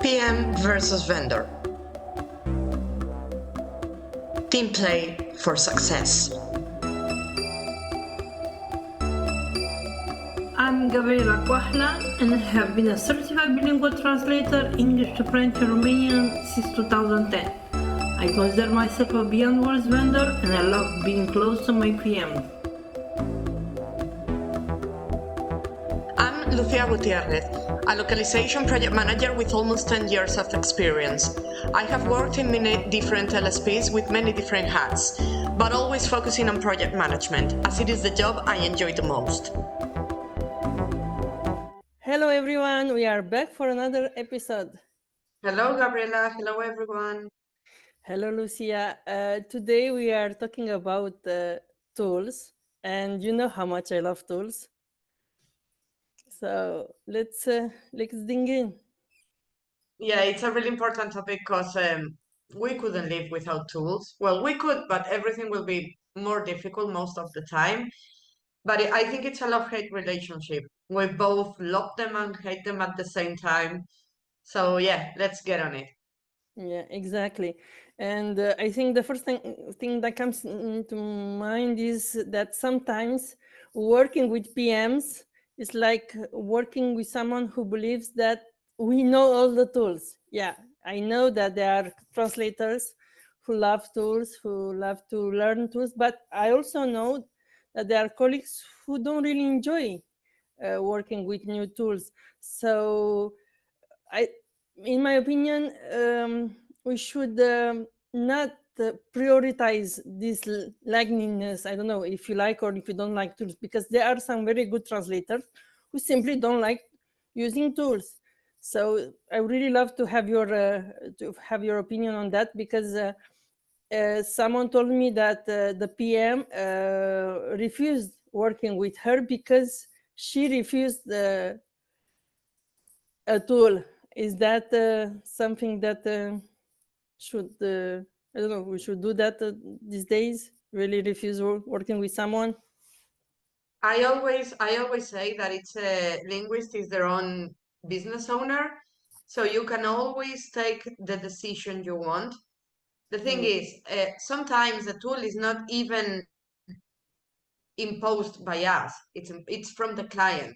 PM versus vendor. Team play for success. I'm Gabriela Coahla and I have been a certified bilingual translator English to French and Romanian since 2010. I consider myself a beyond words vendor and I love being close to my PMs. I'm Lucia Gutierrez, a localization project manager with almost 10 years of experience. I have worked in many different LSPs with many different hats, but always focusing on project management, as it is the job I enjoy the most. Hello everyone, we are back for another episode. Hello, Gabriela. Hello, everyone. Hello Lucia. Today we are talking about tools, and you know how much I love tools. So let's dig in. Yeah, it's a really important topic because we couldn't live without tools. Well, we could, but everything will be more difficult most of the time. But I think it's a love-hate relationship. We both love them and hate them at the same time. So yeah, let's get on it. Yeah, exactly. And I think the first thing that comes into mind is that sometimes working with PMs is like working with someone who believes that we know all the tools. Yeah, I know that there are translators who love tools, who love to learn tools, but I also know that there are colleagues who don't really enjoy working with new tools. So I, in my opinion, we should not prioritize this likeness. I don't know if you like or if you don't like tools, because there are some very good translators who simply don't like using tools. So I really love to have your opinion on that, because someone told me that the PM refused working with her because she refused a tool. Is that something that should I don't know, we should do that these days, really refuse working with someone? I always say that it's a linguist is their own business owner, so you can always take the decision you want. The thing is, sometimes the tool is not even imposed by us. It's from the client.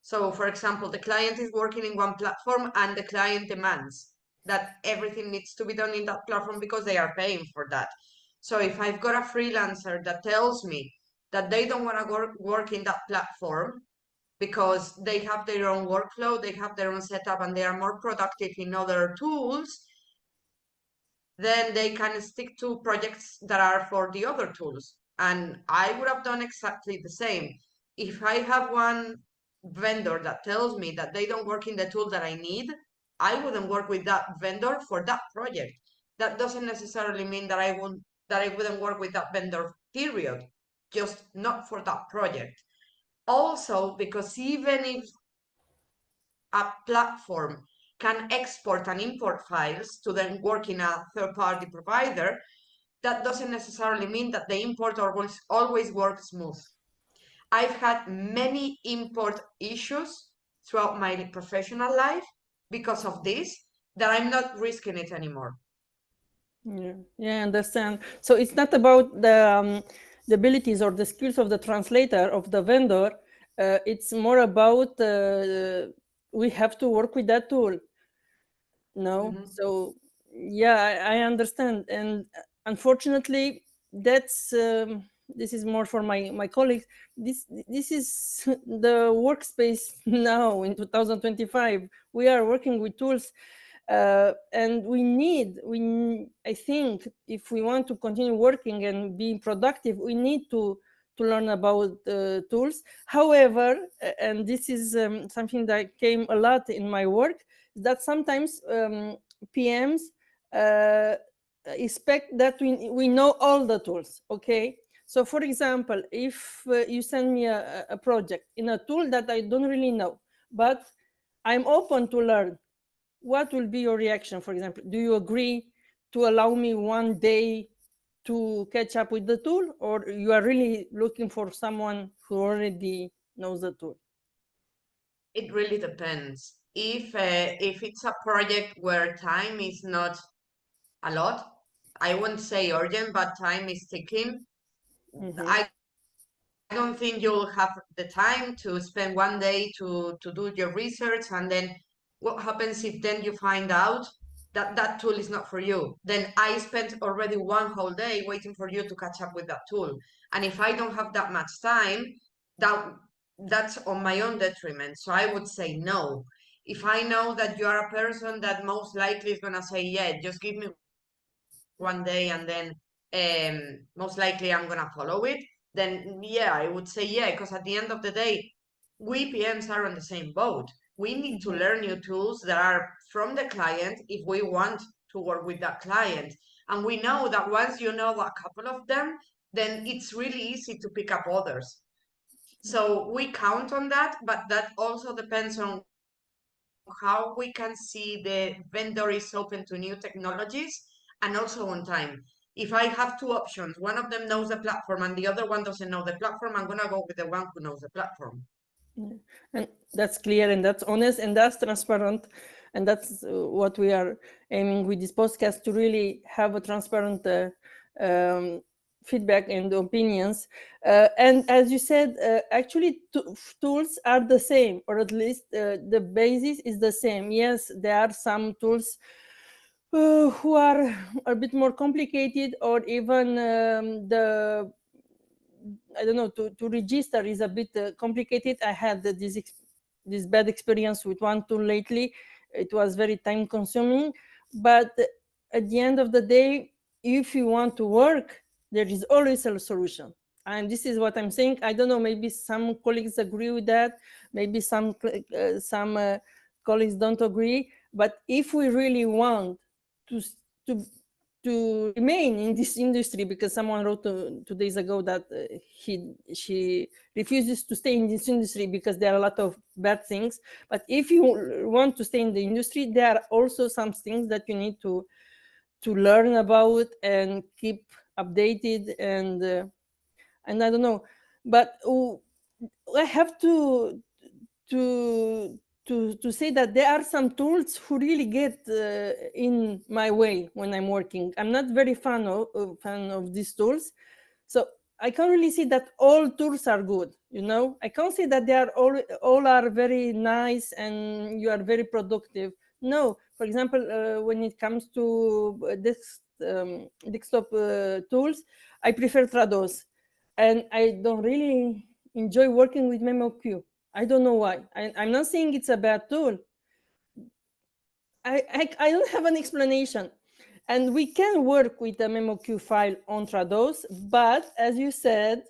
So, for example, the client is working in one platform and the client demands that everything needs to be done in that platform because they are paying for that. So, if I've got a freelancer that tells me that they don't want to work in that platform because they have their own workflow, they have their own setup, and they are more productive in other tools, then they can stick to projects that are for the other tools. And I would have done exactly the same. If I have one vendor that tells me that they don't work in the tool that I need, I wouldn't work with that vendor for that project. That doesn't necessarily mean that I wouldn't work with that vendor, period. Just not for that project. Also, because even if a platform can export and import files to then work in a third-party provider, that doesn't necessarily mean that the import always works smooth. I've had many import issues throughout my professional life because of this, that I'm not risking it anymore. Yeah, I understand. So it's not about the abilities or the skills of the translator, of the vendor. It's more about we have to work with that tool. No. Mhm. So yeah, I understand. And unfortunately, that's this is more for my colleagues. This is the workspace now in 2025. We are working with tools, and I think if we want to continue working and being productive, we need to learn about tools. However, and this is something that came a lot in my work, that sometimes PMs uh, expect that we know all the tools. Okay, so for example, if you send me a project in a tool that I don't really know, but I'm open to learn, what will be your reaction? For example, do you agree to allow me one day to catch up with the tool, or you are really looking for someone who already knows the tool? It really depends. if it's a project where time is not a lot, I won't say urgent, but time is ticking. Mm-hmm. I don't think you'll have the time to spend one day to do your research, and then what happens if then you find out that that tool is not for you? Then I spent already one whole day waiting for you to catch up with that tool. And if I don't have that much time, that that's on my own detriment. So I would say no. If I know that you are a person that most likely is gonna say, yeah, just give me one day and then most likely I'm gonna follow it, then yeah, I would say yeah, because at the end of the day, we PMs are on the same boat. We need to Mm-hmm. learn new tools that are from the client if we want to work with that client. And we know that once you know a couple of them, then it's really easy to pick up others. So we count on that, but that also depends on how we can see the vendor is open to new technologies and also on time. If I have two options, one of them knows the platform and the other one doesn't know the platform, I'm gonna go with the one who knows the platform. Yeah. And that's clear and that's honest and that's transparent. And that's what we are aiming with this podcast, to really have a transparent um, feedback and opinions. And as you said, actually, tools are the same, or at least the basis is the same. Yes, there are some tools who are a bit more complicated, or even the I don't know, to register is a bit complicated. I had this bad experience with one tool lately. It was very time consuming, but at the end of the day, if you want to work, there is always a solution. And this is what I'm saying. I don't know, maybe some colleagues agree with that, maybe some colleagues don't agree. But if we really want to to to remain in this industry, because someone wrote 2 days ago that she refuses to stay in this industry because there are a lot of bad things. But if you want to stay in the industry, there are also some things that you need to learn about and keep updated. And I don't know, but I have to to say that there are some tools who really get in my way when I'm working. I'm not very fan of these tools, so I can't really see that all tools are good. I can't say that they are all are very nice and you are very productive. No, for example, when it comes to desktop tools, I prefer Trados, and I don't really enjoy working with MemoQ. I don't know why. I'm not saying it's a bad tool. I don't have an explanation. And we can work with a MemoQ file on Trados, but as you said,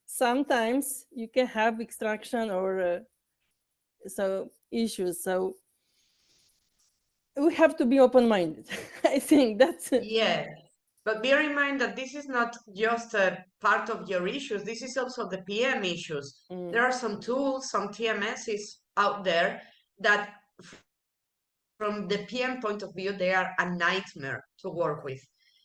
sometimes you can have extraction or so issues. So we have to be open-minded. I think that's it. Yeah, but bear in mind that this is not just a part of your issues, this is also the PM issues. Mm, There are some tools, some TMSs out there that from the PM point of view, they are a nightmare to work with.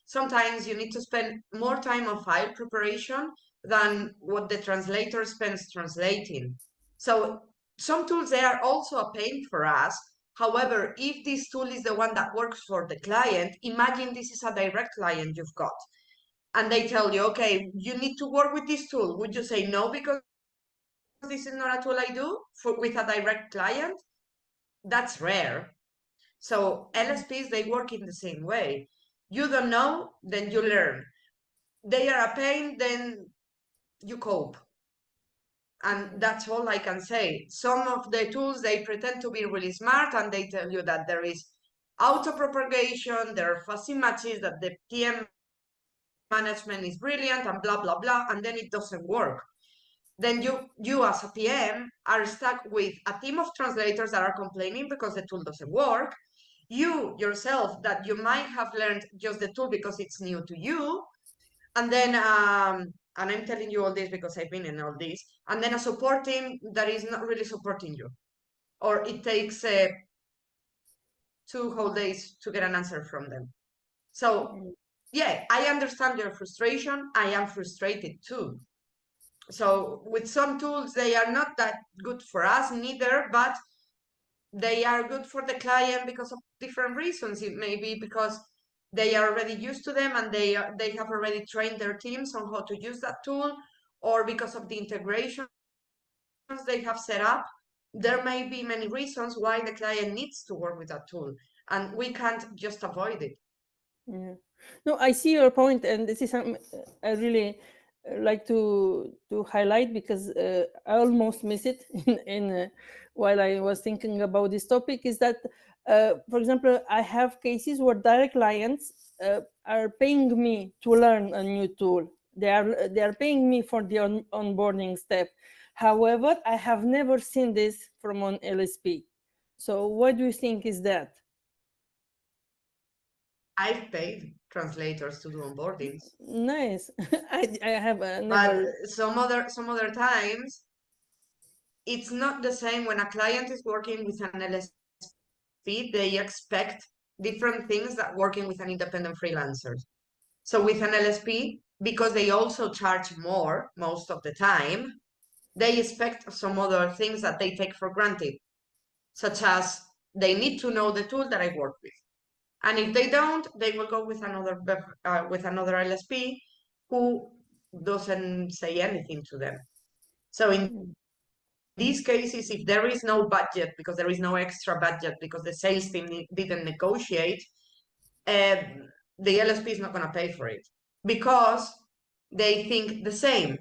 Sometimes you need to spend more time on file preparation than what the translator spends translating. So some tools, they are also a pain for us. However, if this tool is the one that works for the client, imagine this is a direct client you've got. And they tell you, okay, you need to work with this tool. Would you say no because this is not a tool I do with a direct client? That's rare. So LSPs, they work in the same way. You don't know, then you learn. They are a pain, then you cope. And that's all I can say. Some of the tools, they pretend to be really smart and they tell you that there is auto-propagation, there are fuzzy matches, that the PM management is brilliant and blah, blah, blah, and then it doesn't work. Then you as a PM are stuck with a team of translators that are complaining because the tool doesn't work. You yourself that you might have learned just the tool because it's new to you, and then and I'm telling you all this because I've been in all this, and then a support team that is not really supporting you, or it takes 2 whole days to get an answer from them. So mm, yeah, I understand your frustration. I am frustrated too. So with some tools, they are not that good for us neither, but they are good for the client because of different reasons. It may be because they are already used to them and they have already trained their teams on how to use that tool, or because of the integrations they have set up. There may be many reasons why the client needs to work with that tool, and we can't just avoid it. Yeah. No, I see your point, and this is something I really like to highlight because I almost miss it in while I was thinking about this topic. Is that, for example, I have cases where direct clients are paying me to learn a new tool. They are paying me for the onboarding step. However, I have never seen this from an LSP. So, what do you think is that? I've paid translators to do onboardings, Nice. I have but never. some other times it's not the same. When a client is working with an LSP, they expect different things that working with an independent freelancer. So with an LSP, because they also charge more most of the time, they expect some other things that they take for granted, such as they need to know the tool that I work with. And if they don't, they will go with another LSP who doesn't say anything to them. So in Mm, these cases, if there is no budget, because there is no extra budget, because the sales team didn't negotiate, the LSP is not going to pay for it because they think the same.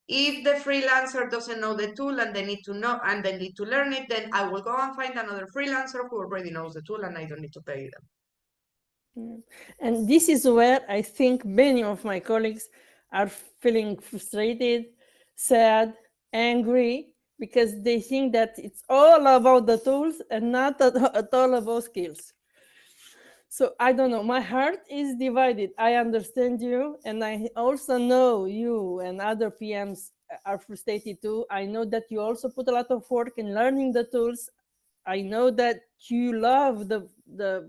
If the freelancer doesn't know the tool and they need to know and they need to learn it, then I will go and find another freelancer who already knows the tool and I don't need to pay them. mm. And this is where I think many of my colleagues are feeling frustrated, sad, angry, because they think that it's all about the tools and not at all about skills. So I don't know. My heart is divided. I understand you, and I also know you and other PMs are frustrated too. I know that you also put a lot of work in learning the tools. I know that you love the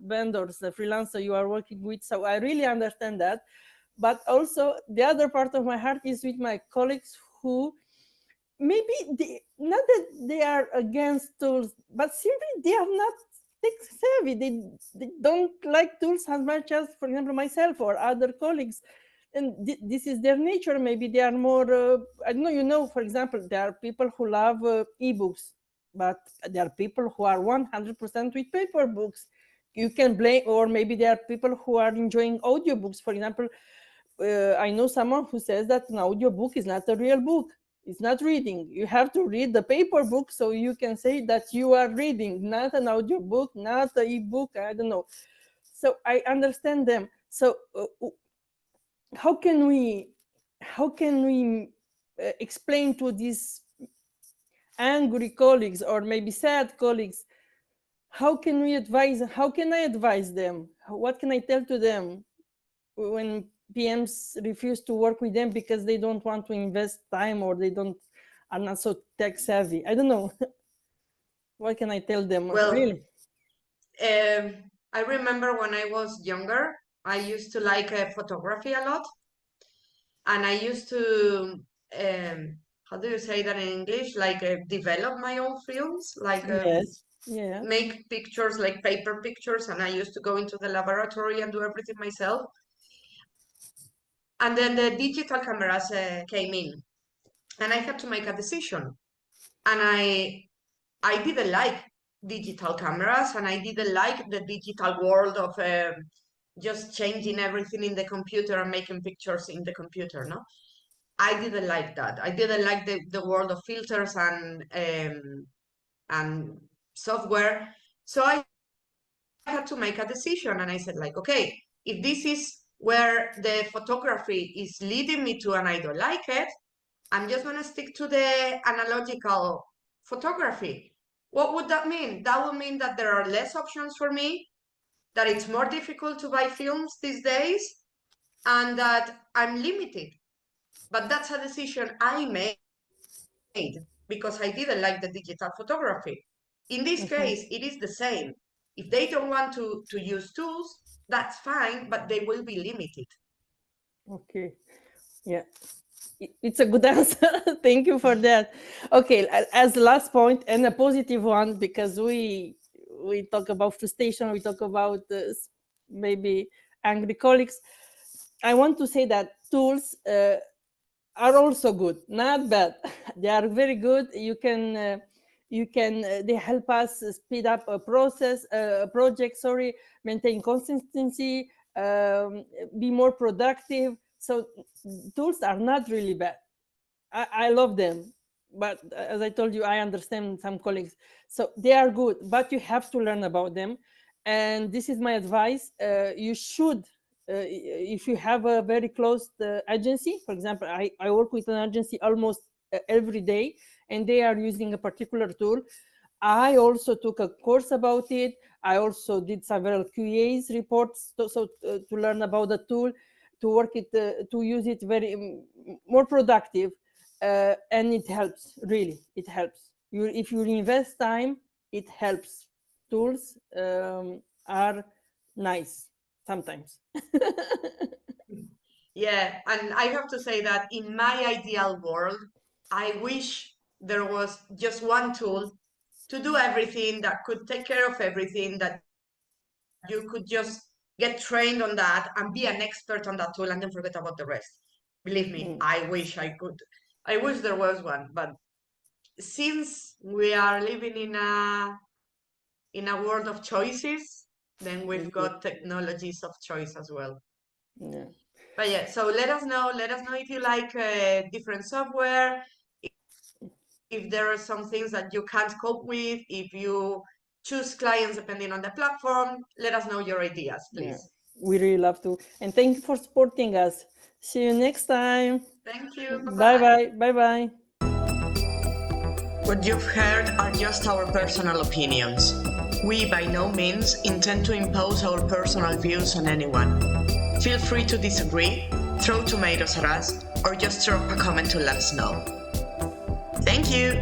vendors, the freelancer you are working with. So I really understand that. But also the other part of my heart is with my colleagues who maybe not that they are against tools, but simply they are not tech savvy. They don't like tools as much as, for example, myself or other colleagues. And this is their nature. Maybe they are more, I don't know, for example, there are people who love ebooks, but there are people who are 100% with paper books. You can blame, or maybe there are people who are enjoying audiobooks. For example, I know someone who says that an audiobook is not a real book. It's not reading. You have to read the paper book so you can say that you are reading, not an audiobook, not an ebook. I don't know. So I understand them. So how can we explain to these angry colleagues or maybe sad colleagues, how can I advise them, what can I tell to them when PMs refuse to work with them because they don't want to invest time or they don't are not so tech savvy? I don't know. What can I tell them? Well, Really? I remember when I was younger, I used to like photography a lot, and I used to, how do you say that in English? Like develop my own films, like Yes. Yeah. make pictures, like paper pictures, and I used to go into the laboratory and do everything myself. And then the digital cameras came in, and I had to make a decision. And I didn't like digital cameras, and I didn't like the digital world of just changing everything in the computer and making pictures in the computer. No, I didn't like that. I didn't like the world of filters and software. So I had to make a decision, and I said, like, okay, if this is where the photography is leading me to and I don't like it, I'm just going to stick to the analogical photography. What would that mean? That would mean that there are less options for me, that it's more difficult to buy films these days, and that I'm limited. But that's a decision I made because I didn't like the digital photography. In this Mhm. case, it is the same. If they don't want to use tools, that's fine, but they will be limited. Okay. Yeah. It's a good answer. Thank you for that. Okay, as the last point and a positive one, because we talk about frustration, we talk about maybe angry colleagues. I want to say that tools are also good, not bad. They are very good. They help us speed up a project, sorry, maintain consistency, be more productive. So tools are not really bad. I love them, but as I told you, I understand some colleagues. So they are good, but you have to learn about them. And this is my advice. You should, if you have a very close agency, for example, I work with an agency almost every day, and they are using a particular tool. I also took a course about it. I also did several QAs reports to learn about the tool, to work it, to use it very more productive. And it helps, really, it helps. If you invest time, it helps. Tools are nice sometimes. Yeah, and I have to say that in my ideal world, I wish there was just one tool to do everything, that could take care of everything, that you could just get trained on that and be an expert on that tool and then forget about the rest. Believe me, I wish I could. I wish there was one, but since we are living in a world of choices, then we've got technologies of choice as well. Yeah. But yeah, so let us know if you like different software, if there are some things that you can't cope with, if you choose clients depending on the platform. Let us know your ideas, Yeah, please. we really love to. And thank you for supporting us. See you next time. Thank you. Bye Bye-bye. bye. Bye bye. What you've heard are just our personal opinions. We by no means intend to impose our personal views on anyone. Feel free to disagree, throw tomatoes at us, or just drop a comment to let us know. Thank you!